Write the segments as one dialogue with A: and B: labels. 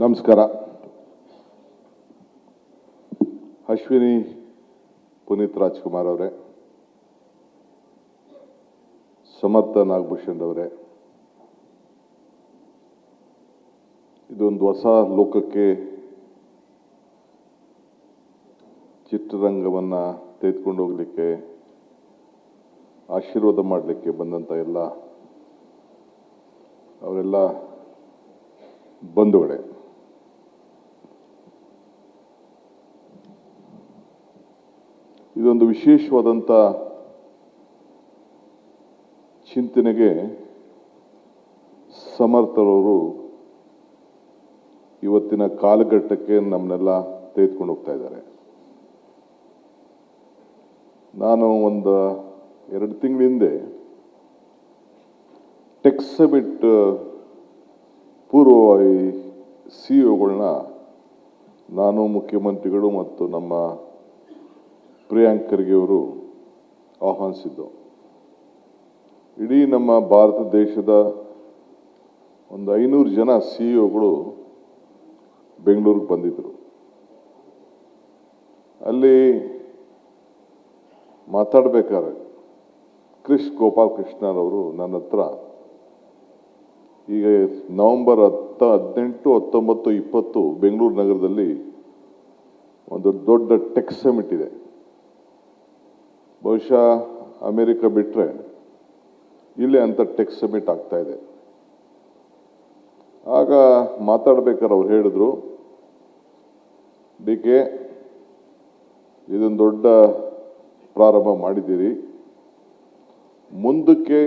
A: ನಮಸ್ಕಾರ. ಅಶ್ವಿನಿ ಪುನೀತ್ ರಾಜ್ಕುಮಾರ್ ಅವರೇ, ಸಮರ್ಥ ನಾಗಭೂಷಣ್ ಅವರೇ, ಇದೊಂದು ಹೊಸ ಲೋಕಕ್ಕೆ ಚಿತ್ರರಂಗವನ್ನು ತೆಗೆದುಕೊಂಡು ಹೋಗಲಿಕ್ಕೆ ಆಶೀರ್ವಾದ ಮಾಡಲಿಕ್ಕೆ ಬಂದಂಥ ಅವರೆಲ್ಲ ಬಂಧುಗಳೇ, ಇದೊಂದು ವಿಶೇಷವಾದಂಥ ಚಿಂತನೆಗೆ ಸಮರ್ಥರವರು ಇವತ್ತಿನ ಕಾಲಘಟ್ಟಕ್ಕೆ ನಮ್ಮನ್ನೆಲ್ಲ ತೆಗೆದುಕೊಂಡು ಹೋಗ್ತಾ ಇದ್ದಾರೆ. ನಾನು ಒಂದು 2 ತಿಂಗಳ ಹಿಂದೆ ಟೆಕ್ ಸಮಿಟ್ ಪೂರ್ವಭಾವಿ ಸಿಇಒಗಳನ್ನ ನಾನು, ಮುಖ್ಯಮಂತ್ರಿಗಳು ಮತ್ತು ನಮ್ಮ ಪ್ರಿಯಾಂಕ್ ಖರ್ಗೆ ಅವರು ಆಹ್ವಾನಿಸಿದ್ದು. ಇಡೀ ನಮ್ಮ ಭಾರತ ದೇಶದ ಒಂದು 500 ಜನ ಸಿಇಒಗಳು ಬೆಂಗಳೂರಿಗೆ ಬಂದಿದ್ದರು. ಅಲ್ಲಿ ಮಾತಾಡಬೇಕಾದ್ರೆ ಗೋಪಾಲ್ ಕೃಷ್ಣರವರು ನನ್ನ ಹತ್ರ ಈಗ ನವೆಂಬರ್ 10, 18, 19, 20 ಬೆಂಗಳೂರು ನಗರದಲ್ಲಿ ಒಂದು ದೊಡ್ಡ ಟೆಕ್ ಸಮಿಟ್ ಇದೆ. ಬಹುಶಃ ಅಮೆರಿಕ ಬಿಟ್ಟರೆ ಇಲ್ಲೇ ಅಂತ ಟೆಕ್ ಸಮಿಟ್ ಆಗ್ತಾ ಇದೆ. ಆಗ ಮಾತಾಡ್ಬೇಕಾದ್ರೆ ಅವ್ರು ಹೇಳಿದ್ರು, ಡಿ.ಕೆ. ಇದೊಂದು ದೊಡ್ಡ ಪ್ರಾರಂಭ ಮಾಡಿದ್ದೀರಿ, ಮುಂದಕ್ಕೆ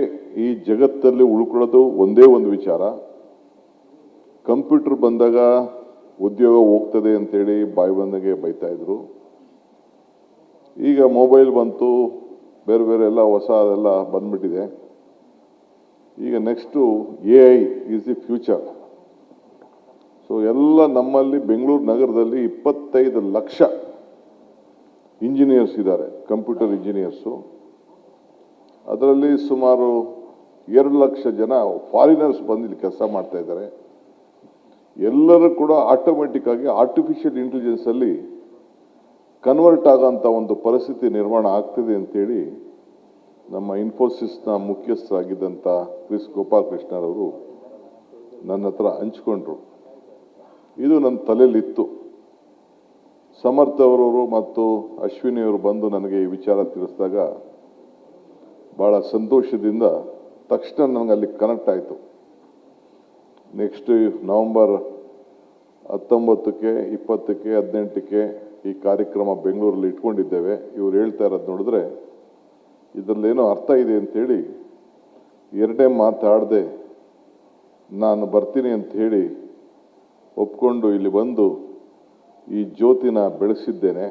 A: ಈ ಜಗತ್ತಲ್ಲಿ ಉಳ್ಕೊಳ್ಳೋದು ಒಂದೇ ಒಂದು ವಿಚಾರ, ಕಂಪ್ಯೂಟರ್ ಬಂದಾಗ ಉದ್ಯೋಗ ಹೋಗ್ತದೆ ಅಂತೇಳಿ ಬಾಯಿ ಬಂದಾಗೆ ಬೈತಾ ಇದ್ರು. ಈಗ ಮೊಬೈಲ್ ಬಂತು, ಬೇರೆ ಬೇರೆ ಎಲ್ಲ ಹೊಸ ಅದೆಲ್ಲ ಬಂದ್ಬಿಟ್ಟಿದೆ. ಈಗ next AI is the future. So ಎಲ್ಲ ನಮ್ಮಲ್ಲಿ ಬೆಂಗಳೂರು ನಗರದಲ್ಲಿ 25 ಲಕ್ಷ ಇಂಜಿನಿಯರ್ಸ್ ಇದ್ದಾರೆ, ಕಂಪ್ಯೂಟರ್ ಇಂಜಿನಿಯರ್ಸು. ಅದರಲ್ಲಿ ಸುಮಾರು 2 ಲಕ್ಷ ಜನ ಫಾರಿನರ್ಸ್ ಬಂದು ಇಲ್ಲಿ ಕೆಲಸ ಮಾಡ್ತಾ ಇದ್ದಾರೆ. ಎಲ್ಲರೂ ಕೂಡ ಆಟೋಮೆಟಿಕ್ ಆಗಿ ಆರ್ಟಿಫಿಷಿಯಲ್ ಇಂಟೆಲಿಜೆನ್ಸಲ್ಲಿ ಕನ್ವರ್ಟ್ ಆಗೋಂಥ ಒಂದು ಪರಿಸ್ಥಿತಿ ನಿರ್ಮಾಣ ಆಗ್ತಿದೆ ಅಂತೇಳಿ ನಮ್ಮ ಇನ್ಫೋಸಿಸ್ನ ಮುಖ್ಯಸ್ಥರಾಗಿದ್ದಂಥ ಗೋಪಾಲ್ ಕೃಷ್ಣರವರು ನನ್ನ ಹತ್ರ ಹಂಚ್ಕೊಂಡ್ರು. ಇದು ನನ್ನ ತಲೆಯಲ್ಲಿತ್ತು. ಸಮರ್ಥ ಅವರವರು ಮತ್ತು ಅಶ್ವಿನಿಯವರು ಬಂದು ನನಗೆ ಈ ವಿಚಾರ ತಿಳಿಸಿದಾಗ ಭಾಳ ಸಂತೋಷದಿಂದ ತಕ್ಷಣ ನನಗೆ ಅಲ್ಲಿ ಕನೆಕ್ಟ್ ಆಯಿತು. ನೆಕ್ಸ್ಟ್ ನವೆಂಬರ್ 19ಕ್ಕೆ, 20ಕ್ಕೆ, 18ಕ್ಕೆ ಈ ಕಾರ್ಯಕ್ರಮ ಬೆಂಗಳೂರಲ್ಲಿ ಇಟ್ಕೊಂಡಿದ್ದೇವೆ. ಇವ್ರು ಹೇಳ್ತಾ ಇರೋದು ನೋಡಿದ್ರೆ ಇದರಲ್ಲೇನೋ ಅರ್ಥ ಇದೆ ಅಂತೇಳಿ 2ನೇ ಮಾತಾಡದೆ ನಾನು ಬರ್ತೀನಿ ಅಂತ ಹೇಳಿ ಒಪ್ಕೊಂಡು ಇಲ್ಲಿ ಬಂದು ಈ ಜ್ಯೋತಿನ ಬೆಳೆಸಿದ್ದೇನೆ.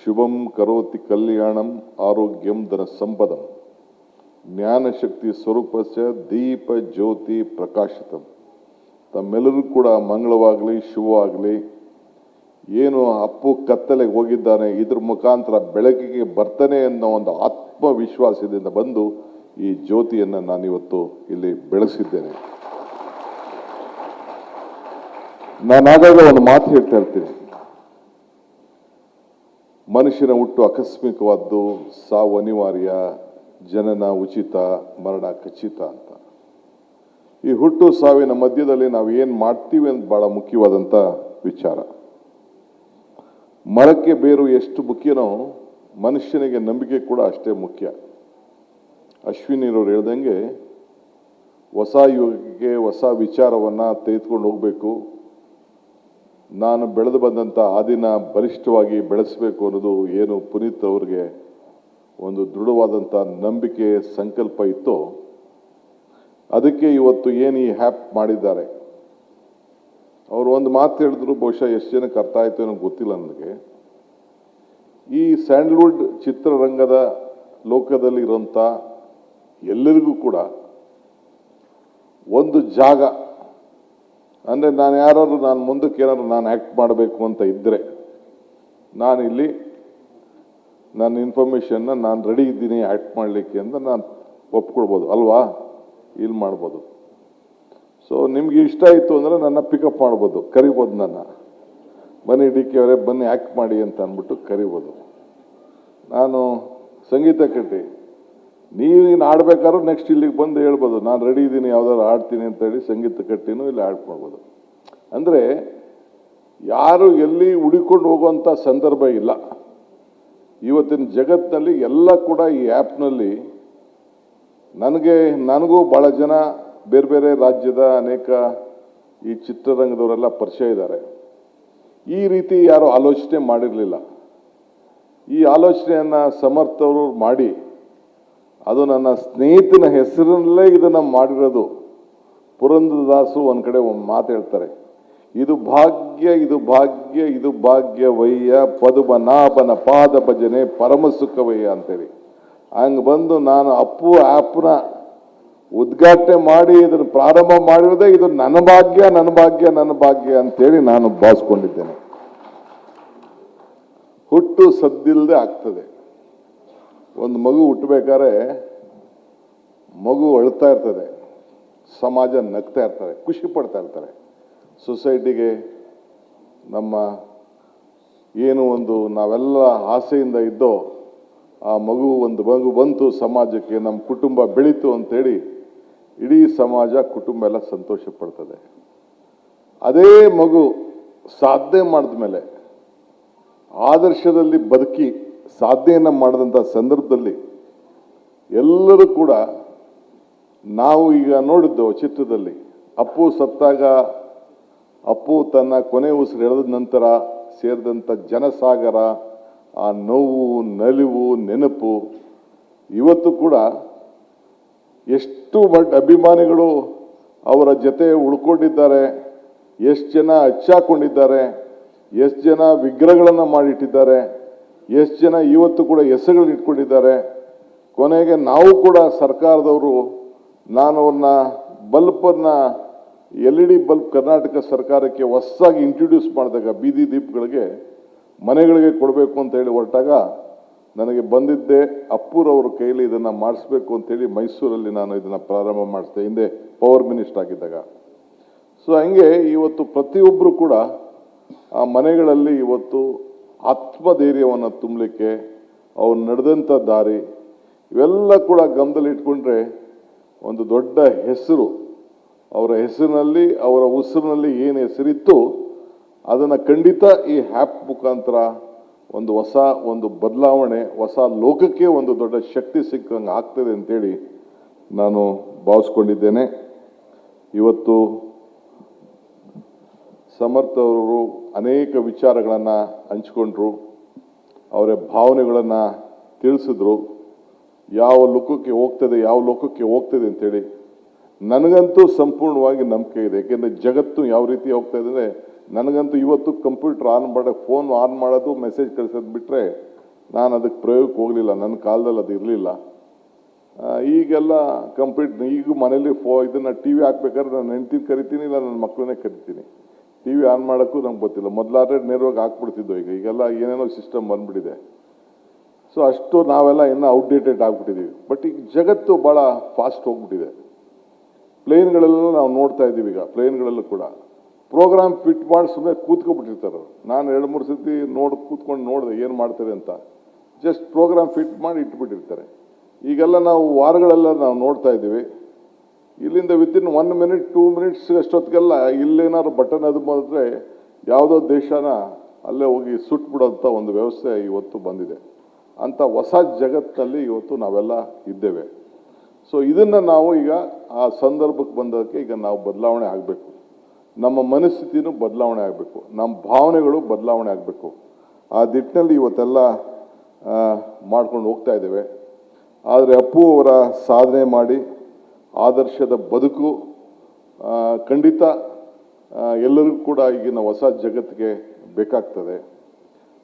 A: ಶುಭಂ ಕರೋತಿ ಕಲ್ಯಾಣಂ ಆರೋಗ್ಯಂ ಧನ ಸಂಪದಂ ಜ್ಞಾನಶಕ್ತಿ ಸ್ವರೂಪಸ್ಯ ದೀಪ ಜ್ಯೋತಿ ಪ್ರಕಾಶಿತಂ. ತಮ್ಮೆಲ್ಲರೂ ಕೂಡ ಮಂಗಳವಾಗಲಿ, ಶುಭವಾಗಲಿ. ಏನು ಅಪ್ಪು ಕತ್ತಲೆಗೆ ಹೋಗಿದ್ದಾನೆ, ಇದ್ರ ಮುಖಾಂತರ ಬೆಳಕಿಗೆ ಬರ್ತಾನೆ ಅನ್ನೋ ಒಂದು ಆತ್ಮವಿಶ್ವಾಸದಿಂದ ಬಂದು ಈ ಜ್ಯೋತಿಯನ್ನು ನಾನಿವತ್ತು ಇಲ್ಲಿ ಬೆಳೆಸಿದ್ದೇನೆ. ನಾನಾಗಾಗ ಒಂದು ಮಾತು ಹೇಳ್ತಾ ಇರ್ತೀನಿ, ಮನುಷ್ಯನ ಹುಟ್ಟು ಆಕಸ್ಮಿಕವಾದ್ದು, ಸಾವು ಅನಿವಾರ್ಯ, ಜನನ ಉಚಿತ, ಮರಣ ಖಚಿತ ಅಂತ. ಈ ಹುಟ್ಟು ಸಾವಿನ ಮಧ್ಯದಲ್ಲಿ ನಾವು ಏನು ಮಾಡ್ತೀವಿ ಅಂತ ಬಹಳ ಮುಖ್ಯವಾದಂಥ ವಿಚಾರ. ಮರಕ್ಕೆ ಬೇರು ಎಷ್ಟು ಮುಖ್ಯನೋ ಮನುಷ್ಯನಿಗೆ ನಂಬಿಕೆ ಕೂಡ ಅಷ್ಟೇ ಮುಖ್ಯ. ಅಶ್ವಿನಿರವ್ರು ಹೇಳ್ದಂಗೆ ಹೊಸ ಯುಗಕ್ಕೆ ಹೊಸ ವಿಚಾರವನ್ನು ತೆಗೆದುಕೊಂಡು ಹೋಗಬೇಕು. ನಾನು ಬೆಳೆದು ಬಂದಂಥ ಆದಿನ ಬಲಿಷ್ಠವಾಗಿ ಬೆಳೆಸಬೇಕು ಅನ್ನೋದು ಏನು ಪುನೀತ್ ಅವ್ರಿಗೆ ಒಂದು ದೃಢವಾದಂಥ ನಂಬಿಕೆ, ಸಂಕಲ್ಪ ಇತ್ತು. ಅದಕ್ಕೆ ಇವತ್ತು ಏನು ಈ ಹ್ಯಾಪ್ ಮಾಡಿದ್ದಾರೆ. ಅವರು ಒಂದು ಮಾತು ಹೇಳಿದ್ರು, ಬಹುಶಃ ಎಷ್ಟು ಜನಕ್ಕೆ ಅರ್ಥ ಆಯಿತು ಅನ್ನೋ ಗೊತ್ತಿಲ್ಲ ನನಗೆ. ಈ ಸ್ಯಾಂಡಲ್ವುಡ್ ಚಿತ್ರರಂಗದ ಲೋಕದಲ್ಲಿರೋಂಥ ಎಲ್ಲರಿಗೂ ಕೂಡ ಒಂದು ಜಾಗ ಅಂದರೆ, ನಾನು ಮುಂದಕ್ಕೆ ಏನಾದ್ರು ನಾನು ಆ್ಯಕ್ಟ್ ಮಾಡಬೇಕು ಅಂತ ಇದ್ದರೆ ನಾನಿಲ್ಲಿ ನನ್ನ ಇನ್ಫಾರ್ಮೇಷನ್ನ ನಾನು ರೆಡಿ ಇದ್ದೀನಿ ಆ್ಯಕ್ಟ್ ಮಾಡಲಿಕ್ಕೆ ಅಂತ ನಾನು ಒಪ್ಕೊಳ್ಬೋದು ಅಲ್ವಾ, ಇಲ್ಲಿ ಮಾಡ್ಬೋದು. ಸೊ ನಿಮ್ಗೆ ಇಷ್ಟ ಆಯಿತು ಅಂದರೆ ನನ್ನ ಪಿಕಪ್ ಮಾಡ್ಬೋದು, ಕರಿಬೋದು, ನನ್ನ ಬನ್ನಿ ಡಿ ಕೆ ಅವರೇ ಬನ್ನಿ ಆ್ಯಕ್ಟ್ ಮಾಡಿ ಅಂತ ಅಂದ್ಬಿಟ್ಟು ಕರಿಬೋದು. ನಾನು ಸಂಗೀತ ಕಟ್ಟಿ ನೀನು ಆಡ್ಬೇಕಾದ್ರೂ ನೆಕ್ಸ್ಟ್ ಇಲ್ಲಿಗೆ ಬಂದು ಹೇಳ್ಬೋದು ನಾನು ರೆಡಿ ಇದ್ದೀನಿ, ಯಾವ್ದಾದ್ರು ಆಡ್ತೀನಿ ಅಂತೇಳಿ ಸಂಗೀತ ಕಟ್ಟಿನೂ ಇಲ್ಲಿ ಆ್ಯಕ್ಟ್ ಮಾಡ್ಬೋದು. ಅಂದರೆ ಯಾರು ಎಲ್ಲಿ ಹುಡಿಕೊಂಡು ಹೋಗುವಂಥ ಸಂದರ್ಭ ಇಲ್ಲ. ಇವತ್ತಿನ ಜಗತ್ತಿನಲ್ಲಿ ಎಲ್ಲ ಕೂಡ ಈ ಆ್ಯಪ್ನಲ್ಲಿ ನನಗೂ ಭಾಳ ಜನ ಬೇರೆ ಬೇರೆ ರಾಜ್ಯದ ಅನೇಕ ಈ ಚಿತ್ರರಂಗದವರೆಲ್ಲ ಪರಿಚಯ ಇದ್ದಾರೆ. ಈ ರೀತಿ ಯಾರು ಆಲೋಚನೆ ಮಾಡಿರಲಿಲ್ಲ. ಈ ಆಲೋಚನೆಯನ್ನು ಸಮರ್ಥವರು ಮಾಡಿ ಅದು ನನ್ನ ಸ್ನೇಹಿತನ ಹೆಸರಿನಲ್ಲೇ ಇದನ್ನು ಮಾಡಿರೋದು. ಪುರಂದರದಾಸರು ಒಂದು ಕಡೆ ಒಂದು ಮಾತು ಹೇಳ್ತಾರೆ, ಇದು ಭಾಗ್ಯ ಇದು ಭಾಗ್ಯ ಇದು ಭಾಗ್ಯವಯ್ಯ ಪದುಮನಾಭನ ಪಾದ ಭಜನೆ ಪರಮ ಸುಖವಯ್ಯ ಅಂತೇಳಿ. ಹಂಗೆ ಬಂದು ನಾನು ಅಪ್ಪು ಆ್ಯಪ್ನ ಉದ್ಘಾಟನೆ ಮಾಡಿ ಇದನ್ನು ಪ್ರಾರಂಭ ಮಾಡಿರೋದೇ ಇದು ನನ್ನ ಭಾಗ್ಯ ನನ್ನ ಭಾಗ್ಯ ನನ್ನ ಭಾಗ್ಯ ಅಂತೇಳಿ ನಾನು ಭಾವಿಸ್ಕೊಂಡಿದ್ದೇನೆ. ಹುಟ್ಟು ಸದ್ದಿಲ್ಲದೆ ಆಗ್ತದೆ. ಒಂದು ಮಗು ಹುಟ್ಟಬೇಕಾದ್ರೆ ಮಗು ಅಳ್ತಾ ಇರ್ತದೆ, ಸಮಾಜ ನಗ್ತಾ ಇರ್ತಾರೆ, ಖುಷಿ ಪಡ್ತಾ ಇರ್ತಾರೆ. ಸೊಸೈಟಿಗೆ ನಮ್ಮ ಏನು ಒಂದು ನಾವೆಲ್ಲ ಆಸೆಯಿಂದ ಇದ್ದೋ ಆ ಒಂದು ಮಗು ಬಂತು ಸಮಾಜಕ್ಕೆ, ನಮ್ಮ ಕುಟುಂಬ ಬೆಳೀತು ಅಂತೇಳಿ ಇಡೀ ಸಮಾಜ ಕುಟುಂಬ ಎಲ್ಲ ಸಂತೋಷ ಪಡ್ತದೆ. ಅದೇ ಮಗು ಸಾಧನೆ ಮಾಡಿದ ಮೇಲೆ ಆದರ್ಶದಲ್ಲಿ ಬದುಕಿ ಸಾಧನೆಯನ್ನು ಮಾಡಿದಂಥ ಸಂದರ್ಭದಲ್ಲಿ ಎಲ್ಲರೂ ಕೂಡ ನಾವು ಈಗ ನೋಡಿದ್ದು ಚಿತ್ರದಲ್ಲಿ ಅಪ್ಪು ಸತ್ತಾಗ ಅಪ್ಪು ತನ್ನ ಕೊನೆ ಉಸಿರು ಎಳೆದ ನಂತರ ಸೇರಿದಂಥ ಜನಸಾಗರ, ಆ ನೋವು ನಲಿವು ನೆನಪು ಇವತ್ತು ಕೂಡ ಎಷ್ಟು ಅಭಿಮಾನಿಗಳು ಅವರ ಜೊತೆ ಉಳ್ಕೊಂಡಿದ್ದಾರೆ, ಎಷ್ಟು ಜನ ಹಚ್ಚಾಕೊಂಡಿದ್ದಾರೆ, ಎಷ್ಟು ಜನ ವಿಗ್ರಹಗಳನ್ನು ಮಾಡಿಟ್ಟಿದ್ದಾರೆ, ಎಷ್ಟು ಜನ ಇವತ್ತು ಕೂಡ ಹೆಸರುಗಳನ್ನ ಇಟ್ಕೊಂಡಿದ್ದಾರೆ. ಕೊನೆಗೆ ನಾವು ಕೂಡ ಸರ್ಕಾರದವರು ನಾನು ಅವ್ರನ್ನ ಬಲ್ಬನ್ನು LED ಬಲ್ಬ್ ಕರ್ನಾಟಕ ಸರ್ಕಾರಕ್ಕೆ ಹೊಸದಾಗಿ ಇಂಟ್ರೊಡ್ಯೂಸ್ ಮಾಡಿದಾಗ ಬೀದಿ ದೀಪಗಳಿಗೆ ಮನೆಗಳಿಗೆ ಕೊಡಬೇಕು ಅಂತ ಹೇಳಿ ಹೊರಟಾಗ ನನಗೆ ಬಂದಿದ್ದೆ ಅಪ್ಪುರವ್ರ ಕೈಲಿ ಇದನ್ನು ಮಾಡಿಸ್ಬೇಕು ಅಂತೇಳಿ ಮೈಸೂರಲ್ಲಿ ನಾನು ಇದನ್ನು ಪ್ರಾರಂಭ ಮಾಡಿಸಿದೆ, ಹಿಂದೆ ಪವರ್ ಮಿನಿಸ್ಟರ್ ಆಗಿದ್ದಾಗ. ಸೊ ಹಂಗೆ ಇವತ್ತು ಪ್ರತಿಯೊಬ್ಬರು ಕೂಡ ಆ ಮನೆಗಳಲ್ಲಿ ಇವತ್ತು ಆತ್ಮಧೈರ್ಯವನ್ನು ತುಂಬಲಿಕ್ಕೆ ಅವ್ರು ನಡೆದಂಥ ದಾರಿ ಇವೆಲ್ಲ ಕೂಡ ಗಮನದಲ್ಲಿ ಇಟ್ಕೊಂಡ್ರೆ ಒಂದು ದೊಡ್ಡ ಹೆಸರು ಅವರ ಹೆಸರಿನಲ್ಲಿ ಅವರ ಉಸಿರಿನಲ್ಲಿ ಏನು ಹೆಸರಿತ್ತು ಅದನ್ನು ಖಂಡಿತ ಈ ಆ್ಯಪ್ ಮುಖಾಂತರ ಒಂದು ಬದಲಾವಣೆ, ಹೊಸ ಲೋಕಕ್ಕೆ ಒಂದು ದೊಡ್ಡ ಶಕ್ತಿ ಸಿಕ್ಕಂಗೆ ಆಗ್ತದೆ ಅಂತೇಳಿ ನಾನು ಭಾವಿಸ್ಕೊಂಡಿದ್ದೇನೆ. ಇವತ್ತು ಸಮರ್ಥ ಅವರು ಅನೇಕ ವಿಚಾರಗಳನ್ನು ಹಂಚಿಕೊಂಡ್ರು, ಅವರ ಭಾವನೆಗಳನ್ನು ತಿಳಿಸಿದ್ರು. ಯಾವ ಲೋಕಕ್ಕೆ ಹೋಗ್ತದೆ ಅಂತೇಳಿ ನನಗಂತೂ ಸಂಪೂರ್ಣವಾಗಿ ನಂಬಿಕೆ ಇದೆ. ಯಾಕೆಂದರೆ ಜಗತ್ತು ಯಾವ ರೀತಿ ಹೋಗ್ತಾ ಇದೆ ಅಂದರೆ ನನಗಂತೂ ಇವತ್ತು ಕಂಪ್ಯೂಟರ್ ಆನ್ ಮಾಡೋಕ್ಕೆ ಫೋನ್ ಆನ್ ಮಾಡೋದು ಮೆಸೇಜ್ ಕಳಿಸೋದು ಬಿಟ್ಟರೆ ನಾನು ಅದಕ್ಕೆ ಪ್ರಯೋಗಕ್ಕೆ ಹೋಗಲಿಲ್ಲ. ನನ್ನ ಕಾಲದಲ್ಲಿ ಅದು ಇರಲಿಲ್ಲ. ಈಗೆಲ್ಲ ಈಗ ಮನೇಲಿ ಇದನ್ನು ಟಿ ವಿ ಹಾಕ್ಬೇಕಾದ್ರೆ ನಾನು ಹೆಂಡ್ತಿನ ಕರಿತೀನಿ, ಇಲ್ಲ ನನ್ನ ಮಕ್ಕಳನ್ನೇ ಕರಿತೀನಿ. ಟಿ ವಿ ಆನ್ ಮಾಡೋಕ್ಕೂ ನಂಗೆ ಗೊತ್ತಿಲ್ಲ. ಮೊದಲಾದ್ರೆ ನೇರವಾಗಿ ಹಾಕ್ಬಿಡ್ತಿದ್ದೋ, ಈಗೆಲ್ಲ ಏನೇನೋ ಸಿಸ್ಟಮ್ ಬಂದ್ಬಿಟ್ಟಿದೆ. ಸೊ ಅಷ್ಟು ನಾವೆಲ್ಲ ಇನ್ನೂ ಔಟ್ಡೇಟೆಡ್ ಆಗಿಬಿಟ್ಟಿದ್ದೀವಿ. ಬಟ್ ಈಗ ಜಗತ್ತು ಭಾಳ ಫಾಸ್ಟ್ ಹೋಗ್ಬಿಟ್ಟಿದೆ. ಪ್ಲೇನ್ಗಳೆಲ್ಲ ನಾವು ನೋಡ್ತಾ ಇದ್ದೀವಿ. ಈಗ ಪ್ಲೇನ್ಗಳಲ್ಲೂ ಕೂಡ ಪ್ರೋಗ್ರಾಮ್ ಫಿಟ್ ಮಾಡಿ ಸುಮ್ಮನೆ ಕೂತ್ಕೊಬಿಟ್ಟಿರ್ತಾರೆ. ನಾನು 2-3 ಸತಿ ಕೂತ್ಕೊಂಡು ನೋಡಿದೆ ಏನು ಮಾಡ್ತಾರೆ ಅಂತ. ಜಸ್ಟ್ ಪ್ರೋಗ್ರಾಮ್ ಫಿಟ್ ಮಾಡಿ ಇಟ್ಬಿಟ್ಟಿರ್ತಾರೆ. ಈಗೆಲ್ಲ ನಾವು ವಾರಗಳೆಲ್ಲ ನಾವು ನೋಡ್ತಾ ಇದ್ದೀವಿ. ಇಲ್ಲಿಂದ ವಿತಿನ್ 1 ಮಿನಿಟ್ 2 ಮಿನಿಟ್ಸ್ ಅಷ್ಟೊತ್ತಿಗೆಲ್ಲ ಇಲ್ಲೇನಾದ್ರು ಬಟನ್ ಅದು ಮಾಡಿದ್ರೆ ಯಾವುದೋ ದೇಶನ ಅಲ್ಲೇ ಹೋಗಿ ಸುಟ್ಬಿಡೋಂಥ ಒಂದು ವ್ಯವಸ್ಥೆ ಇವತ್ತು ಬಂದಿದೆ. ಅಂಥ ಹೊಸ ಜಗತ್ತಿನಲ್ಲಿ ಇವತ್ತು ನಾವೆಲ್ಲ ಇದ್ದೇವೆ. ಸೊ ಇದನ್ನು ನಾವು ಈಗ ಆ ಸಂದರ್ಭಕ್ಕೆ ಬಂದದಕ್ಕೆ ಈಗ ನಾವು ಬದಲಾವಣೆ ಆಗಬೇಕು. ನಮ್ಮ ಮನಸ್ಥಿತಿನೂ ಬದಲಾವಣೆ ಆಗಬೇಕು, ನಮ್ಮ ಭಾವನೆಗಳು ಬದಲಾವಣೆ ಆಗಬೇಕು. ಆ ದಿಟ್ಟಿನಲ್ಲಿ ಇವತ್ತೆಲ್ಲ ಮಾಡ್ಕೊಂಡು ಹೋಗ್ತಾ ಇದ್ದೇವೆ. ಆದರೆ ಅಪ್ಪು ಅವರ ಸಾಧನೆ ಮಾಡಿ ಆದರ್ಶದ ಬದುಕು ಖಂಡಿತ ಎಲ್ಲರಿಗೂ ಕೂಡ ಈಗಿನ ಹೊಸ ಜಗತ್ತಿಗೆ ಬೇಕಾಗ್ತದೆ.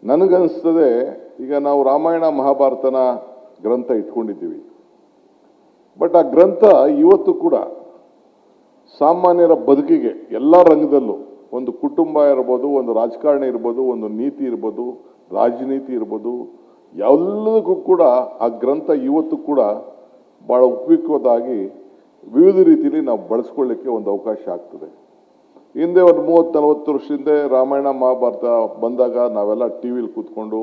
A: ನನಗನ್ನಿಸ್ತದೆ ಈಗ ನಾವು ರಾಮಾಯಣ ಮಹಾಭಾರತನ ಗ್ರಂಥ ಇಟ್ಕೊಂಡಿದ್ದೀವಿ. ಬಟ್ ಆ ಗ್ರಂಥ ಇವತ್ತು ಕೂಡ ಸಾಮಾನ್ಯರ ಬದುಕಿಗೆ ಎಲ್ಲ ರಂಗದಲ್ಲೂ, ಒಂದು ಕುಟುಂಬ ಇರ್ಬೋದು, ಒಂದು ರಾಜಕಾರಣ ಇರ್ಬೋದು, ಒಂದು ನೀತಿ ಇರ್ಬೋದು, ರಾಜನೀತಿ ಇರ್ಬೋದು, ಎಲ್ಲದಕ್ಕೂ ಕೂಡ ಆ ಗ್ರಂಥ ಇವತ್ತು ಕೂಡ ಭಾಳ ಉಪಯುಕ್ತವಾಗಿ ವಿವಿಧ ರೀತಿಯಲ್ಲಿ ನಾವು ಬಳಸ್ಕೊಳ್ಳಿಕ್ಕೆ ಒಂದು ಅವಕಾಶ ಆಗ್ತದೆ. ಹಿಂದೆ ಒಂದು 30-40 ವರ್ಷ ಹಿಂದೆ ರಾಮಾಯಣ ಮಹಾಭಾರತ ಬಂದಾಗ ನಾವೆಲ್ಲ ಟಿ ವಿಲಿ ಕೂತ್ಕೊಂಡು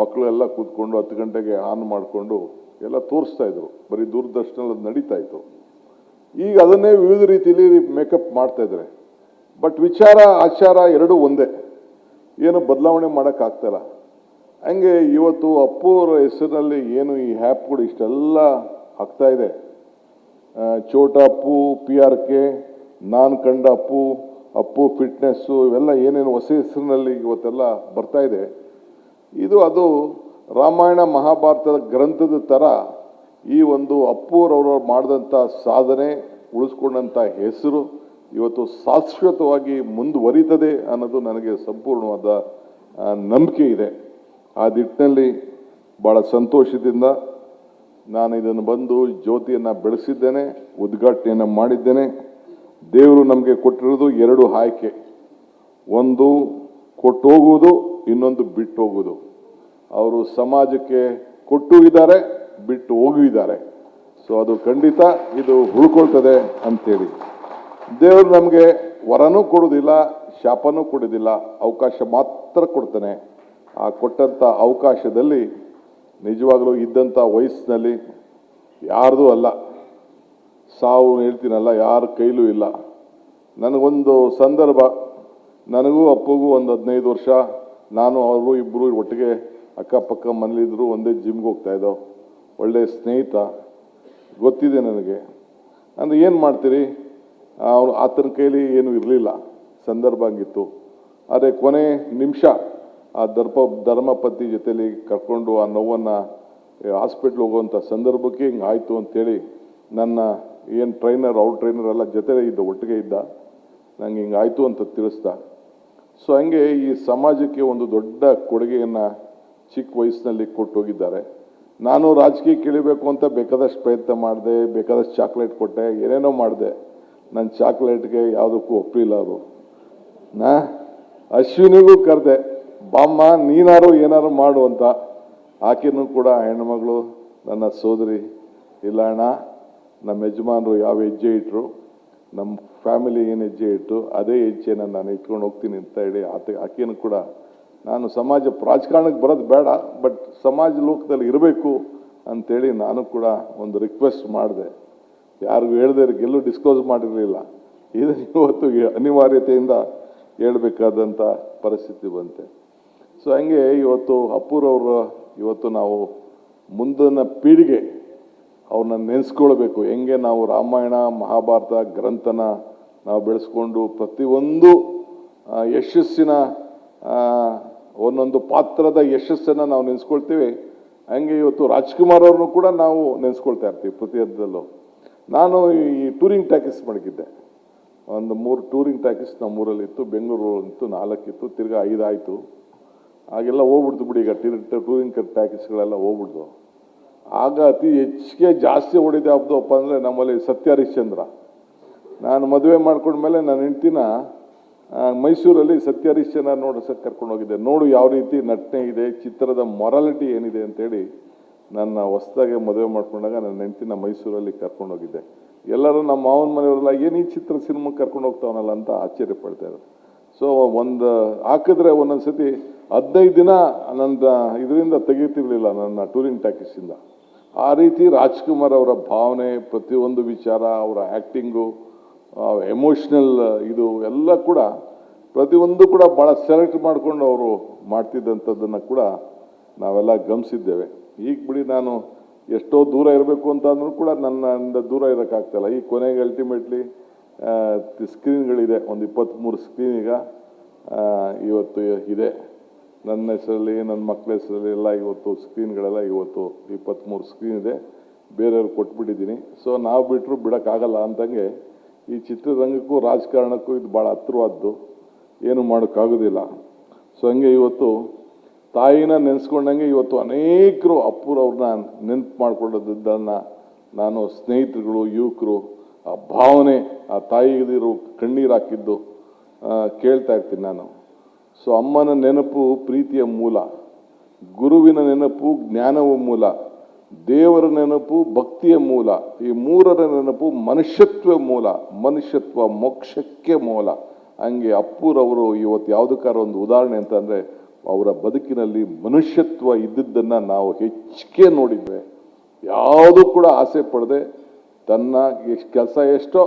A: ಮಕ್ಕಳೆಲ್ಲ ಕೂತ್ಕೊಂಡು 10 ಗಂಟೆಗೆ ಆನ್ ಮಾಡಿಕೊಂಡು ಎಲ್ಲ ತೋರಿಸ್ತಾ ಇದ್ರು, ಬರೀ ದೂರದರ್ಶನಲ್ಲಿ ಅದು ನಡೀತಾ ಇತ್ತು. ಈಗ ಅದನ್ನೇ ವಿವಿಧ ರೀತಿಯಲ್ಲಿ ಮೇಕಪ್ ಮಾಡ್ತಾ ಇದ್ದಾರೆ. ಬಟ್ ವಿಚಾರ ಆಚಾರ ಎರಡೂ ಒಂದೇ, ಏನು ಬದಲಾವಣೆ ಮಾಡೋಕ್ಕಾಗ್ತಾಯಿಲ್ಲ. ಹಂಗೆ ಇವತ್ತು ಅಪ್ಪು ಅವರ ಹೆಸರಿನಲ್ಲಿ ಏನು ಈ ಆ್ಯಪ್ಗಳು ಇಷ್ಟೆಲ್ಲ ಆಗ್ತಾ ಇದೆ, ಚೋಟಾ ಅಪ್ಪು, PRK, ನಾನು ಕಂಡ ಅಪ್ಪು, ಅಪ್ಪು ಫಿಟ್ನೆಸ್ಸು, ಇವೆಲ್ಲ ಏನೇನು ಹೊಸ ಹೆಸರಿನಲ್ಲಿ ಇವತ್ತೆಲ್ಲ ಬರ್ತಾ ಇದೆ. ಅದು ರಾಮಾಯಣ ಮಹಾಭಾರತದ ಗ್ರಂಥದ ಥರ ಈ ಒಂದು ಅಪ್ಪುರವರು ಮಾಡಿದಂಥ ಸಾಧನೆ, ಉಳಿಸ್ಕೊಂಡಂಥ ಹೆಸರು ಇವತ್ತು ಶಾಶ್ವತವಾಗಿ ಮುಂದುವರಿತದೆ ಅನ್ನೋದು ನನಗೆ ಸಂಪೂರ್ಣವಾದ ನಂಬಿಕೆ ಇದೆ. ಆ ನಿಟ್ಟಿನಲ್ಲಿ ಭಾಳ ಸಂತೋಷದಿಂದ ನಾನು ಇದನ್ನು ಬಂದು ಜ್ಯೋತಿಯನ್ನು ಬೆಳೆಸಿದ್ದೇನೆ, ಉದ್ಘಾಟನೆಯನ್ನು ಮಾಡಿದ್ದೇನೆ. ದೇವರು ನಮಗೆ ಕೊಟ್ಟಿರೋದು 2 ಆಯ್ಕೆ, ಒಂದು ಕೊಟ್ಟು ಹೋಗುವುದು, ಇನ್ನೊಂದು ಬಿಟ್ಟು ಹೋಗುವುದು. ಅವರು ಸಮಾಜಕ್ಕೆ ಕೊಟ್ಟು ಇದ್ದಾರೆ, ಬಿಟ್ಟು ಹೋಗಿದ್ದಾರೆ. ಸೊ ಅದು ಖಂಡಿತ ಇದು ಉಳ್ಕೊಳ್ತದೆ ಅಂತೇಳಿ ದೇವರು ನಮಗೆ ವರನೂ ಕೊಡೋದಿಲ್ಲ, ಶಾಪನೂ ಕೊಡೋದಿಲ್ಲ, ಅವಕಾಶ ಮಾತ್ರ ಕೊಡ್ತಾನೆ. ಆ ಕೊಟ್ಟಂಥ ಅವಕಾಶದಲ್ಲಿ ನಿಜವಾಗಲೂ ಇದ್ದಂಥ ವಯಸ್ಸಿನಲ್ಲಿ ಯಾರ್ದೂ ಅಲ್ಲ, ಸಾವು ಹೇಳ್ತೀನಲ್ಲ, ಯಾರ ಕೈಲೂ ಇಲ್ಲ. ನನಗೊಂದು ಸಂದರ್ಭ, ನನಗೂ ಅಪ್ಪಗೂ ಒಂದು 15 ವರ್ಷ, ನಾನು ಅವರು ಇಬ್ಬರು ಒಟ್ಟಿಗೆ ಅಕ್ಕಪಕ್ಕ ಮನೇಲಿದ್ದರು, ಒಂದೇ ಜಿಮ್ಗೆ ಹೋಗ್ತಾಯಿದ್ದೋ, ಒಳ್ಳೆಯ ಸ್ನೇಹಿತ, ಗೊತ್ತಿದೆ ನನಗೆ. ಅಂದರೆ ಏನು ಮಾಡ್ತೀರಿ, ಅವನು ಆತನ ಕೈಲಿ ಏನೂ ಇರಲಿಲ್ಲ, ಸಂದರ್ಭ ಹಂಗಿತ್ತು. ಆದರೆ ಕೊನೆ ನಿಮಿಷ ಆ ಧರ್ಮಪತ್ನಿ ಜೊತೆಲಿ ಕರ್ಕೊಂಡು ಆ ನೋವನ್ನು ಹಾಸ್ಪಿಟ್ಲ್ ಹೋಗುವಂಥ ಸಂದರ್ಭಕ್ಕೆ ಹಿಂಗೆ ಆಯಿತು ಅಂಥೇಳಿ ನನ್ನ ಏನು ಟ್ರೈನರ್, ಅವ್ರ ಟ್ರೈನರ್ ಎಲ್ಲ ಜೊತೆಲೇ ಇದ್ದ, ಒಟ್ಟಿಗೆ ಇದ್ದ, ನಂಗೆ ಹಿಂಗೆ ಆಯಿತು ಅಂತ ತಿಳಿಸ್ದ. ಸೊ ಹಂಗೆ ಈ ಸಮಾಜಕ್ಕೆ ಒಂದು ದೊಡ್ಡ ಕೊಡುಗೆಯನ್ನು ಚಿಕ್ಕ ವಯಸ್ಸಿನಲ್ಲಿ ಕೊಟ್ಟು ಹೋಗಿದ್ದಾರೆ. ನಾನು ರಾಜಕೀಯಕ್ಕೆ ಇಳಿಬೇಕು ಅಂತ ಬೇಕಾದಷ್ಟು ಪ್ರಯತ್ನ ಮಾಡಿದೆ, ಬೇಕಾದಷ್ಟು ಚಾಕ್ಲೇಟ್ ಕೊಟ್ಟೆ, ಏನೇನೋ ಮಾಡಿದೆ. ನನ್ನ ಚಾಕ್ಲೇಟ್ಗೆ ಯಾವುದಕ್ಕೂ ಒಪ್ಪಲಿಲ್ಲ ಅವರು. ಅಶ್ವಿನಿಗೂ ಕರೆದೆ, ಬಾಮ್ಮ ನೀನಾರು ಏನಾರು ಮಾಡು ಅಂತ. ಆಕೆನೂ ಕೂಡ ಹೆಣ್ಮಗಳು, ನನ್ನ ಸೋದರಿ, ಇಲ್ಲ ಅಣ್ಣ, ನಮ್ಮ ಯಜಮಾನರು ಯಾವ ಹೆಜ್ಜೆ ಇಟ್ಟರು, ನಮ್ಮ ಫ್ಯಾಮಿಲಿ ಏನು ಹೆಜ್ಜೆ ಇಟ್ಟು ಅದೇ ಹೆಜ್ಜೆನ ನಾನು ಇಟ್ಕೊಂಡು ಹೋಗ್ತೀನಿ ಅಂತ ಹೇಳಿ ಆಕೆನೂ ಕೂಡ, ನಾನು ರಾಜಕಾರಣಕ್ಕೆ ಬರೋದು ಬೇಡ, ಬಟ್ ಸಮಾಜ ಲೋಕದಲ್ಲಿ ಇರಬೇಕು ಅಂಥೇಳಿ ನಾನು ಕೂಡ ಒಂದು ರಿಕ್ವೆಸ್ಟ್ ಮಾಡಿದೆ. ಯಾರಿಗೂ ಹೇಳ್ದೆ, ಎಲ್ಲೂ ಡಿಸ್ಕ್ಲೋಸ್ ಮಾಡಿರಲಿಲ್ಲ. ಇದು ಇವತ್ತು ಅನಿವಾರ್ಯತೆಯಿಂದ ಹೇಳಬೇಕಾದಂಥ ಪರಿಸ್ಥಿತಿ ಬಂತೆ. ಸೊ ಹಂಗೆ ಇವತ್ತು ಅಪ್ಪುರವರು ಇವತ್ತು ನಾವು ಮುಂದಿನ ಪೀಳಿಗೆ ಅವ್ರನ್ನ ನೆನೆಸ್ಕೊಳ್ಬೇಕು. ಹೆಂಗೆ ನಾವು ರಾಮಾಯಣ ಮಹಾಭಾರತ ಗ್ರಂಥನ ನಾವು ಬೆಳೆಸ್ಕೊಂಡು ಪ್ರತಿಯೊಂದು ಯಶಸ್ಸಿನ ಒಂದೊಂದು ಪಾತ್ರದ ಯಶಸ್ಸನ್ನು ನಾವು ನೆನೆಸ್ಕೊಳ್ತೀವಿ, ಹಂಗೆ ಇವತ್ತು ರಾಜ್ಕುಮಾರ್ ಅವ್ರನ್ನೂ ಕೂಡ ನಾವು ನೆನೆಸ್ಕೊಳ್ತಾ ಇರ್ತೀವಿ ಪ್ರತಿಯೊಂದರಲ್ಲೂ. ನಾನು ಈ ಟೂರಿಂಗ್ ಟ್ಯಾಕಿಸ್ ಮಡಗಿದ್ದೆ, ಒಂದು 3 ಟೂರಿಂಗ್ ಟ್ಯಾಕಿಸ್ ನಮ್ಮೂರಲ್ಲಿತ್ತು, ಬೆಂಗಳೂರಲ್ಲಿತ್ತು 4 ಇತ್ತು, ತಿರ್ಗಾ 5 ಆಯಿತು. ಆಗೆಲ್ಲ ಹೋಗ್ಬಿಡ್ತು ಬಿಡಿ, ಈಗ ಟೂರಿಂಗ್ ಟ್ಯಾಕಿಸ್ಗಳೆಲ್ಲ ಹೋಗ್ಬಿಡ್ತು. ಆಗ ಅತಿ ಹೆಚ್ಚಿಗೆ ಜಾಸ್ತಿ ಹೊಡಿದೆ ಹಬ್ಬದಪ್ಪ ಅಂದರೆ ನಮ್ಮಲ್ಲಿ ಸತ್ಯ ಹರಿಶ್ಚಂದ್ರ. ನಾನು ಮದುವೆ ಮಾಡ್ಕೊಂಡ್ಮೇಲೆ ನನ್ನ ಹೆಂಡ್ತಿನ ಮೈಸೂರಲ್ಲಿ ಸತ್ಯ ಹರಿಶ್ಚಂದ್ರ ನೋಡ್ಸಕ್ಕೆ ಕರ್ಕೊಂಡು ಹೋಗಿದ್ದೆ. ನೋಡು ಯಾವ ರೀತಿ ನಟನೆ ಇದೆ, ಚಿತ್ರದ ಮೊರಾಲಿಟಿ ಏನಿದೆ ಅಂತೇಳಿ ನನ್ನ ಹೊಸದಾಗೆ ಮದುವೆ ಮಾಡ್ಕೊಂಡಾಗ ನನ್ನ ಹೆಂಡ್ತಿನ ಮೈಸೂರಲ್ಲಿ ಕರ್ಕೊಂಡು ಹೋಗಿದ್ದೆ. ಎಲ್ಲರೂ ನಮ್ಮ ಮಾವನ ಮನೆಯವರೆಲ್ಲ ಏನು ಈ ಸಿನಿಮಾಗೆ ಕರ್ಕೊಂಡು ಹೋಗ್ತಾವನಲ್ಲ ಅಂತ ಆಶ್ಚರ್ಯ ಪಡ್ತಾಯಿದ್ರು. ಸೊ ಒಂದು ಹಾಕಿದ್ರೆ ಒಂದೊಂದು ಸತಿ 15 ದಿನ ನನ್ನ ಇದರಿಂದ ತೆಗೀತಿರ್ಲಿಲ್ಲ, ನನ್ನ ಟೂರಿಂಗ್ ಟ್ಯಾಕಿಸಿಂದ. ಆ ರೀತಿ ರಾಜ್ಕುಮಾರ್ ಅವರ ಭಾವನೆ, ಪ್ರತಿಯೊಂದು ವಿಚಾರ, ಅವರ ಆ್ಯಕ್ಟಿಂಗು, ಎಮೋಷ್ನಲ್ ಇದು ಎಲ್ಲ ಕೂಡ ಪ್ರತಿಯೊಂದು ಕೂಡ ಭಾಳ ಸೆಲೆಕ್ಟ್ ಮಾಡಿಕೊಂಡು ಅವರು ಮಾಡ್ತಿದ್ದಂಥದ್ದನ್ನು ಕೂಡ ನಾವೆಲ್ಲ ಗಮನಿಸಿದ್ದೇವೆ. ಈಗ ಬಿಡಿ, ನಾನು ಎಷ್ಟೋ ದೂರ ಇರಬೇಕು ಅಂತ ಅಂದರೂ ಕೂಡ ನನ್ನಿಂದ ದೂರ ಇರೋಕ್ಕಾಗ್ತಾಯಿಲ್ಲ. ಈ ಕೊನೆಗೆ ಅಲ್ಟಿಮೇಟ್ಲಿ ಸ್ಕ್ರೀನ್ಗಳಿದೆ, ಒಂದು 23 ಸ್ಕ್ರೀನ್ ಈಗ ಇವತ್ತು ಇದೆ. ನನ್ನ ಹೆಸರಲ್ಲಿ, ನನ್ನ ಮಕ್ಕಳ ಹೆಸರಲ್ಲಿ ಎಲ್ಲ ಇವತ್ತು ಸ್ಕ್ರೀನ್ಗಳೆಲ್ಲ ಇವತ್ತು 23 ಸ್ಕ್ರೀನ್ ಇದೆ, ಬೇರೆಯವ್ರಿಗೆ ಕೊಟ್ಬಿಟ್ಟಿದ್ದೀನಿ. ಸೊ ನಾವು ಬಿಟ್ಟರು ಬಿಡೋಕ್ಕಾಗಲ್ಲ ಅಂತಂಗೆ ಈ ಚಿತ್ರರಂಗಕ್ಕೂ ರಾಜಕಾರಣಕ್ಕೂ ಇದು ಭಾಳ ಹತ್ತಿರವಾದ್ದು, ಏನು ಮಾಡೋಕ್ಕಾಗೋದಿಲ್ಲ. ಸೊ ಹಂಗೆ ಇವತ್ತು ತಾಯಿನ ನೆನೆಸ್ಕೊಂಡಂಗೆ ಇವತ್ತು ಅನೇಕರು ಅಪ್ಪುರವ್ರನ್ನ ನೆನಪು ಮಾಡ್ಕೊಳ್ಳೋದನ್ನು ನಾನು ಸ್ನೇಹಿತರುಗಳು, ಯುವಕರು, ಆ ಭಾವನೆ, ಆ ತಾಯಿಗಿರೋ ಕಣ್ಣೀರು ಹಾಕಿದ್ದು ಕೇಳ್ತಾ ಇರ್ತೀನಿ ನಾನು. ಸೊ ಅಮ್ಮನ ನೆನಪು ಪ್ರೀತಿಯ ಮೂಲ, ಗುರುವಿನ ನೆನಪು ಜ್ಞಾನವ ಮೂಲ, ದೇವರ ನೆನಪು ಭಕ್ತಿಯ ಮೂಲ, ಈ ಮೂರರ ನೆನಪು ಮನುಷ್ಯತ್ವ ಮೂಲ, ಮನುಷ್ಯತ್ವ ಮೋಕ್ಷಕ್ಕೆ ಮೂಲ. ಹಂಗೆ ಅಪ್ಪುರವರು ಇವತ್ತು ಯಾವುದಕ್ಕಾರ ಒಂದು ಉದಾಹರಣೆ ಅಂತಂದರೆ ಅವರ ಬದುಕಿನಲ್ಲಿ ಮನುಷ್ಯತ್ವ ಇದ್ದಿದ್ದನ್ನು ನಾವು ಹೆಚ್ಚಿಗೆ ನೋಡಿದ್ವಿ. ಯಾವುದೂ ಕೂಡ ಆಸೆ ಪಡದೆ ತನ್ನ ಕೆಲಸ ಎಷ್ಟೋ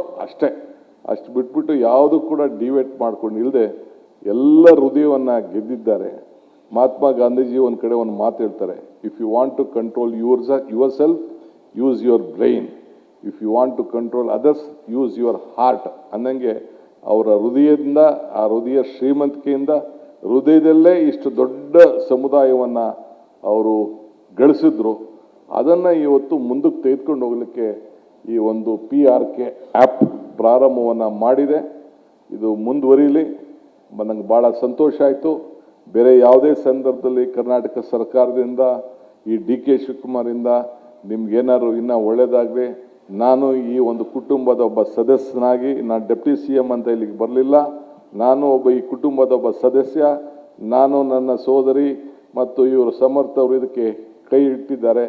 A: ಅಷ್ಟು ಬಿಟ್ಬಿಟ್ಟು ಯಾವುದೂ ಕೂಡ ಡಿವೇಟ್ ಮಾಡ್ಕೊಂಡು ಇಲ್ಲದೆ ಎಲ್ಲ ಹೃದಯವನ್ನು ಗೆದ್ದಿದ್ದಾರೆ. ಮಹಾತ್ಮ ಗಾಂಧೀಜಿ ಒಂದು ಕಡೆ ಒಂದು ಮಾತು ಹೇಳ್ತಾರೆ, if you want to control yourself use your brain, if you want to control others use your heart ಅನ್ನಂಗೆ ಅವರ ಹೃದಯದಿಂದ, ಆ ಹೃದಯ ಶ್ರೀಮಂತಿಕೆಯಿಂದ ಹೃದಯದಲ್ಲೇ ಇಷ್ಟು ದೊಡ್ಡ ಸಮುದಾಯವನ್ನು ಅವರು ಗಳಿಸಿದ್ರು. ಅದನ್ನು ಇವತ್ತು ಮುಂದಕ್ಕೆ ತೆಗೆದುಕೊಂಡು ಹೋಗಲಿಕ್ಕೆ ಈ ಒಂದು PRK ಆ್ಯಪ್ ಪ್ರಾರಂಭವನ್ನು ಮಾಡಿದೆ. ಇದು ಮುಂದುವರಿಲಿ, ನನಗೆ ಭಾಳ ಸಂತೋಷ ಆಯಿತು. ಬೇರೆ ಯಾವುದೇ ಸಂದರ್ಭದಲ್ಲಿ ಕರ್ನಾಟಕ ಸರ್ಕಾರದಿಂದ, ಈ DK ಶಿವಕುಮಾರಿಂದ ನಿಮ್ಗೇನಾದ್ರು ಇನ್ನೂ ಒಳ್ಳೆಯದಾಗಲಿ. ನಾನು ಈ ಒಂದು ಕುಟುಂಬದ ಒಬ್ಬ ಸದಸ್ಯನಾಗಿ, ನಾನು ಡೆಪ್ಟಿ CM ಅಂತ ಇಲ್ಲಿಗೆ ಬರಲಿಲ್ಲ, ನಾನು ಒಬ್ಬ ಈ ಕುಟುಂಬದ ಒಬ್ಬ ಸದಸ್ಯ. ನಾನು, ನನ್ನ ಸೋದರಿ ಮತ್ತು ಇವರು ಸಮರ್ಥ ಅವರು ಇದಕ್ಕೆ ಕೈ ಇಟ್ಟಿದ್ದಾರೆ.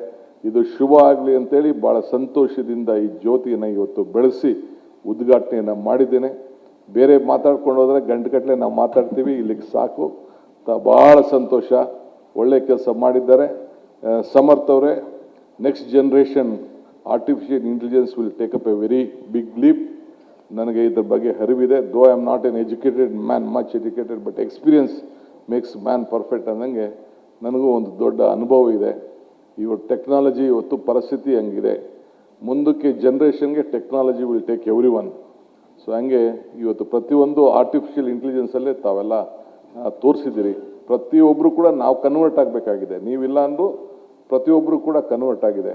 A: ಇದು ಶುಭ ಆಗಲಿ ಅಂತೇಳಿ ಭಾಳ ಸಂತೋಷದಿಂದ ಈ ಜ್ಯೋತಿಯನ್ನು ಇವತ್ತು ಬೆಳೆಸಿ ಉದ್ಘಾಟನೆಯನ್ನು ಮಾಡಿದ್ದೇನೆ. ಬೇರೆ ಮಾತಾಡ್ಕೊಂಡು ಹೋದರೆ ಗಂಟೆಗಟ್ಟಲೆ ನಾವು ಮಾತಾಡ್ತೀವಿ, ಇಲ್ಲಿಗೆ ಸಾಕು. ಭಾಳ ಸಂತೋಷ, ಒಳ್ಳೆ ಕೆಲಸ ಮಾಡಿದ್ದಾರೆ ಸಮರ್ಥ ಅವರೇ. Next generation artificial intelligence will take up a very big leap. ನನಗೆ ಇದ್ರ ಬಗ್ಗೆ ಅರಿವಿದೆ. Though I am not an educated man, much educated, but experience makes man perfect ಅನ್ನಂಗೆ ನನಗೂ ಒಂದು ದೊಡ್ಡ ಅನುಭವ ಇದೆ. ಇವತ್ತು ಟೆಕ್ನಾಲಜಿ, ಇವತ್ತು ಪರಿಸ್ಥಿತಿ ಹಂಗಿದೆ. ಮುಂದಕ್ಕೆ ಜನ್ರೇಷನ್ಗೆ technology will take everyone. So ಹಂಗೆ ಇವತ್ತು ಪ್ರತಿಯೊಂದು ಆರ್ಟಿಫಿಷಿಯಲ್ ಇಂಟೆಲಿಜೆನ್ಸಲ್ಲೇ ತಾವೆಲ್ಲ ತೋರಿಸಿದ್ದೀರಿ. ಪ್ರತಿಯೊಬ್ಬರು ಕೂಡ ನಾವು ಕನ್ವರ್ಟ್ ಆಗಬೇಕಾಗಿದೆ. ನೀವಿಲ್ಲ ಅಂದರೂ ಪ್ರತಿಯೊಬ್ಬರು ಕೂಡ ಕನ್ವರ್ಟ್ ಆಗಿದೆ.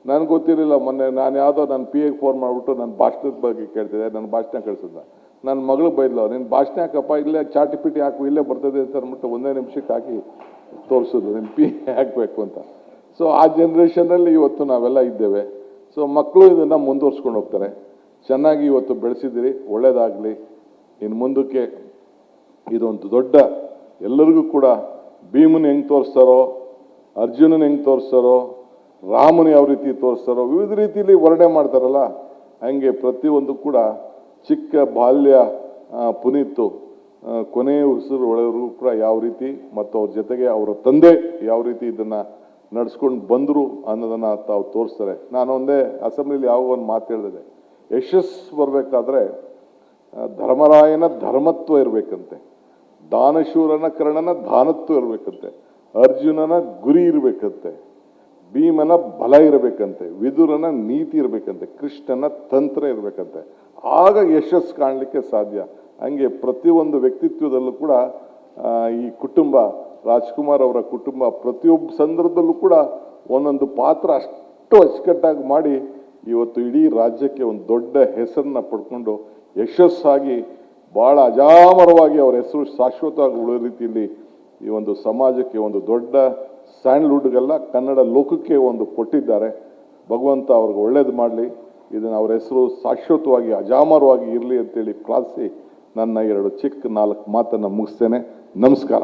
A: ನನಗೆ ಗೊತ್ತಿರಲಿಲ್ಲ, ಮೊನ್ನೆ ನಾನು ಯಾವುದೋ ನನ್ನ PA ಫೋನ್ ಮಾಡಿಬಿಟ್ಟು ನನ್ನ ಭಾಷಣದ ಬಗ್ಗೆ ಕೇಳ್ತಿದ್ದೆ, ನನ್ನ ಭಾಷಣ ಕಳಿಸಿದ್ದ. ನನ್ನ ಮಗಳು ಬೈದ್ಲು, ನಿನ್ನ ಭಾಷಣ ಹಾಕಪ್ಪ, ಇಲ್ಲೇ ಚಾಟಿಪಿಟಿ ಹಾಕು, ಇಲ್ಲೇ ಬರ್ತದೆ ಅಂತ ಅಂದ್ಬಿಟ್ಟು ಒಂದೇ ನಿಮಿಷಕ್ಕೆ ಹಾಕಿ ತೋರಿಸೋದು, ನಿನ್ನ PA ಹಾಕಬೇಕು ಅಂತ. ಸೊ ಆ ಜನ್ರೇಷನಲ್ಲಿ ಇವತ್ತು ನಾವೆಲ್ಲ ಇದ್ದೇವೆ. ಸೊ ಮಕ್ಕಳು ಇದನ್ನು ಮುಂದುವರ್ಸ್ಕೊಂಡು ಹೋಗ್ತಾರೆ. ಚೆನ್ನಾಗಿ ಇವತ್ತು ಬೆಳೆಸಿದ್ದೀರಿ, ಒಳ್ಳೆಯದಾಗಲಿ. ಇನ್ನು ಮುಂದಕ್ಕೆ ಇದೊಂದು ದೊಡ್ಡ, ಎಲ್ಲರಿಗೂ ಕೂಡ ಭೀಮನ ಹೆಂಗೆ ತೋರಿಸ್ತಾರೋ, ಅರ್ಜುನನ ಹೆಂಗೆ ತೋರಿಸ್ತಾರೋ, ರಾಮನ ಯಾವ ರೀತಿ ತೋರಿಸ್ತಾರೋ, ವಿವಿಧ ರೀತಿಯಲ್ಲಿ ವರ್ಣನೆ ಮಾಡ್ತಾರಲ್ಲ, ಹಂಗೆ ಪ್ರತಿಯೊಂದು ಕೂಡ ಚಿಕ್ಕ ಬಾಲ್ಯ ಪುನೀತು ಕೊನೆಯ ಉಸಿರು ಒಳಗೂ ಕೂಡ ಯಾವ ರೀತಿ, ಮತ್ತು ಅವ್ರ ಜೊತೆಗೆ ಅವರ ತಂದೆ ಯಾವ ರೀತಿ ಇದನ್ನು ನಡೆಸ್ಕೊಂಡು ಬಂದರು ಅನ್ನೋದನ್ನು ತಾವು ತೋರಿಸ್ತಾರೆ. ನಾನು ಒಂದೇ ಅಸೆಂಬ್ಲಿಲಿ ಯಾವ ಒಂದು ಮಾತು ಹೇಳಿದೆ, ಯಶಸ್ಸು ಬರಬೇಕಾದ್ರೆ ಧರ್ಮರಾಯನ ಧರ್ಮತ್ವ ಇರಬೇಕಂತೆ, ದಾನಶೂರನ ಕರ್ಣನ ದಾನತ್ವ ಇರಬೇಕಂತೆ, ಅರ್ಜುನನ ಗುರಿ ಇರಬೇಕಂತೆ, ಭೀಮನ ಬಲ ಇರಬೇಕಂತೆ, ವಿದುರನ ನೀತಿ ಇರಬೇಕಂತೆ, ಕೃಷ್ಣನ ತಂತ್ರ ಇರಬೇಕಂತೆ. ಆಗ ಯಶಸ್ಸು ಕಾಣಲಿಕ್ಕೆ ಸಾಧ್ಯ. ಹಂಗೆ ಪ್ರತಿಯೊಂದು ವ್ಯಕ್ತಿತ್ವದಲ್ಲೂ ಕೂಡ ಈ ಕುಟುಂಬ, ರಾಜ್ಕುಮಾರ್ ಅವರ ಕುಟುಂಬ ಪ್ರತಿಯೊಬ್ಬ ಸಂದರ್ಭದಲ್ಲೂ ಕೂಡ ಒಂದೊಂದು ಪಾತ್ರ ಅಷ್ಟು ಅಚ್ಚುಕಟ್ಟಾಗಿ ಮಾಡಿ ಇವತ್ತು ಇಡೀ ರಾಜ್ಯಕ್ಕೆ ಒಂದು ದೊಡ್ಡ ಹೆಸರನ್ನ ಪಡ್ಕೊಂಡು ಯಶಸ್ಸಾಗಿ ಭಾಳ ಅಜಾಮರವಾಗಿ ಅವರ ಹೆಸರು ಶಾಶ್ವತವಾಗಿ ಉಳಿಯೋ ರೀತಿಯಲ್ಲಿ ಈ ಒಂದು ಸಮಾಜಕ್ಕೆ ಒಂದು ದೊಡ್ಡ ಸ್ಯಾಂಡ್ಲ್ವುಡ್ಗೆಲ್ಲ ಕನ್ನಡ ಲೋಕಕ್ಕೆ ಒಂದು ಕೊಟ್ಟಿದ್ದಾರೆ. ಭಗವಂತ ಅವ್ರಿಗೆ ಒಳ್ಳೇದು ಮಾಡಲಿ. ಇದನ್ನು ಅವರ ಹೆಸರು ಶಾಶ್ವತವಾಗಿ ಅಜಾಮರವಾಗಿ ಇರಲಿ ಅಂತೇಳಿ ಪ್ರಾರ್ಥಿಸಿ ನನ್ನ 2 ಚಿಕ್ಕ 4 ಮಾತನ್ನು ಮುಗಿಸ್ತೇನೆ. ನಮಸ್ಕಾರ.